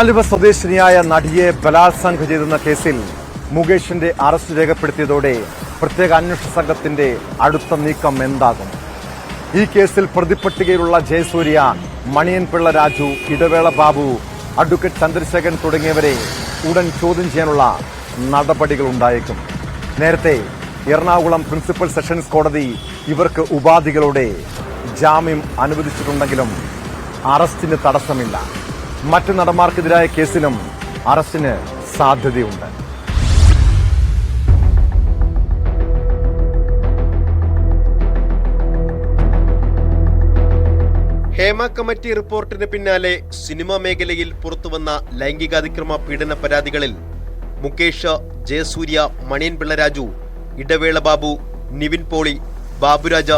ആലുവ സ്വദേശിനിയായ നടിയെ ബലാത്സംഗം ചെയ്തെന്ന കേസിൽ മുകേഷിന്റെ അറസ്റ്റ് രേഖപ്പെടുത്തിയതോടെ പ്രത്യേക അന്വേഷണ സംഘത്തിന്റെ അടുത്ത നീക്കം എന്താകും? ഈ കേസിൽ പ്രതിപട്ടികയിലുള്ള ജയസൂര്യ, മണിയൻപിള്ള രാജു, ഇടവേള ബാബു, അഡ്വക്കേറ്റ് ചന്ദ്രശേഖരൻ തുടങ്ങിയവരെ ഉടൻ ചോദ്യം ചെയ്യാനുള്ള നടപടികൾ ഉണ്ടായേക്കും. നേരത്തെ എറണാകുളം പ്രിൻസിപ്പൽ സെഷൻസ് കോടതി ഇവർക്ക് ഉപാധികളോടെ ജാമ്യം അനുവദിച്ചിട്ടുണ്ടെങ്കിലും അറസ്റ്റിന് തടസ്സമില്ല. മറ്റ് നടന്മാർക്കെതിരായ കേസിലും അറസ്റ്റിന് സാധ്യതയുണ്ട്. ഹേമ കമ്മിറ്റി റിപ്പോർട്ടിന് പിന്നാലെ സിനിമാ മേഖലയിൽ പുറത്തുവന്ന ലൈംഗികാതിക്രമ പീഡന പരാതികളിൽ മുകേഷ്, ജയസൂര്യ, മണിയൻപിള്ള രാജു, ഇടവേള ബാബു, നിവിൻ പോളി, ബാബുരാജ,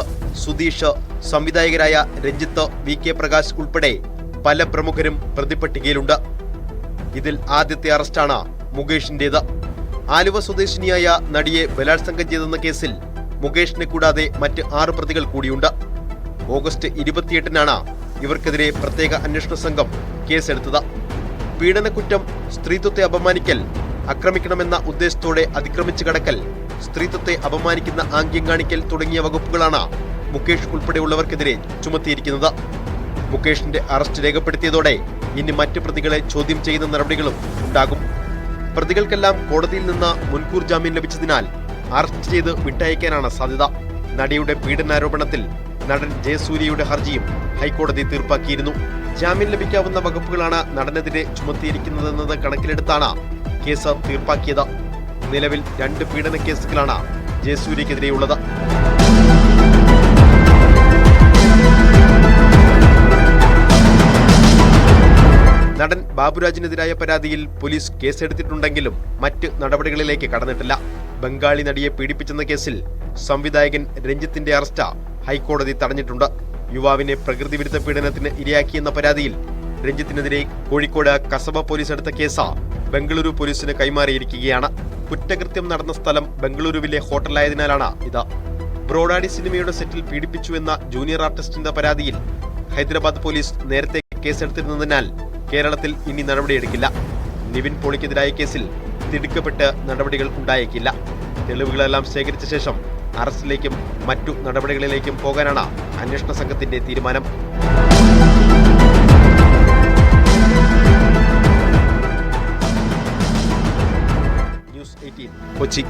സുധീഷ്, സംവിധായകരായ രഞ്ജിത്ത്, വി കെ പ്രകാശ് ഉൾപ്പെടെ പല പ്രമുഖരും പ്രതിപട്ടികയിലുണ്ട്. ഇതിൽ ആദ്യത്തെ അറസ്റ്റാണ് മുകേഷിന്റേത്. ആലുവ സ്വദേശിനിയായ നടിയെ ബലാത്സംഗം ചെയ്തെന്ന കേസിൽ മുകേഷിനെ കൂടാതെ മറ്റ് 6 പ്രതികൾ കൂടിയുണ്ട്. ഓഗസ്റ്റ് 28-നാണ് ഇവർക്കെതിരെ പ്രത്യേക അന്വേഷണ സംഘം കേസെടുത്തത്. പീഡനക്കുറ്റം, സ്ത്രീത്വത്തെ അപമാനിക്കൽ, ആക്രമിക്കണമെന്ന ഉദ്ദേശത്തോടെ അതിക്രമിച്ചു കടക്കൽ, സ്ത്രീത്വത്തെ അപമാനിക്കുന്ന ആംഗ്യം കാണിക്കൽ തുടങ്ങിയ വകുപ്പുകളാണ് മുകേഷ് ഉൾപ്പെടെയുള്ളവർക്കെതിരെ ചുമത്തിയിരിക്കുന്നത്. മുകേഷിന്റെ അറസ്റ്റ് രേഖപ്പെടുത്തിയതോടെ ഇനി മറ്റ് പ്രതികളെ ചോദ്യം ചെയ്യുന്ന നടപടികളും ഉണ്ടാകും. പ്രതികൾക്കെല്ലാം കോടതിയിൽ നിന്ന് മുൻകൂർ ജാമ്യം ലഭിച്ചതിനാൽ അറസ്റ്റ് ചെയ്ത് വിട്ടയക്കാനാണ് സാധ്യത. നടിയുടെ പീഡനാരോപണത്തിൽ നടൻ ജയസൂര്യയുടെ ഹർജിയും ഹൈക്കോടതി തീർപ്പാക്കിയിരുന്നു. ജാമ്യം ലഭിക്കാവുന്ന വകുപ്പുകളാണ് നടനെതിരെ ചുമത്തിയിരിക്കുന്നതെന്നത് കണക്കിലെടുത്താണ് കേസ് തീർപ്പാക്കിയത്. നിലവിൽ 2 പീഡന കേസുകളാണ് ജയസൂര്യക്കെതിരെയുള്ളത്. നടൻ ബാബുരാജിനെതിരായ പരാതിയിൽ പോലീസ് കേസെടുത്തിട്ടുണ്ടെങ്കിലും മറ്റ് നടപടികളിലേക്ക് കടന്നിട്ടില്ല. ബംഗാളി നടിയെ പീഡിപ്പിച്ചെന്ന കേസിൽ സംവിധായകൻ രഞ്ജിത്തിന്റെ അറസ്റ്റ് ഹൈക്കോടതി തടഞ്ഞിട്ടുണ്ട്. യുവാവിനെ പ്രകൃതിവിരുദ്ധ പീഡനത്തിന് ഇരയാക്കിയെന്ന പരാതിയിൽ രഞ്ജിത്തിനെതിരെ കോഴിക്കോട് കസബ പോലീസ് എടുത്ത കേസ് ബംഗളൂരു പോലീസിന് കൈമാറിയിരിക്കുകയാണ്. കുറ്റകൃത്യം നടന്ന സ്ഥലം ബംഗളൂരുവിലെ ഹോട്ടലായതിനാലാണ് ഇത്. ബ്രോഡാഡി സിനിമയുടെ സെറ്റിൽ പീഡിപ്പിച്ചുവെന്ന ജൂനിയർ ആർട്ടിസ്റ്റിന്റെ പരാതിയിൽ ഹൈദരാബാദ് പോലീസ് നേരത്തെ കേസെടുത്തിരുന്നതിനാൽ കേരളത്തിൽ ഇനി നടപടിയെടുക്കില്ല. നിവിൻ പോളിക്കെതിരായ കേസിൽ തിടുക്കപ്പെട്ട് നടപടികൾ ഉണ്ടായേക്കില്ല. തെളിവുകളെല്ലാം ശേഖരിച്ച ശേഷം അറസ്റ്റിലേക്കും മറ്റു നടപടികളിലേക്കും പോകാനാണ് അന്വേഷണ സംഘത്തിന്റെ തീരുമാനം. ന്യൂസ് 18 കൊച്ചി.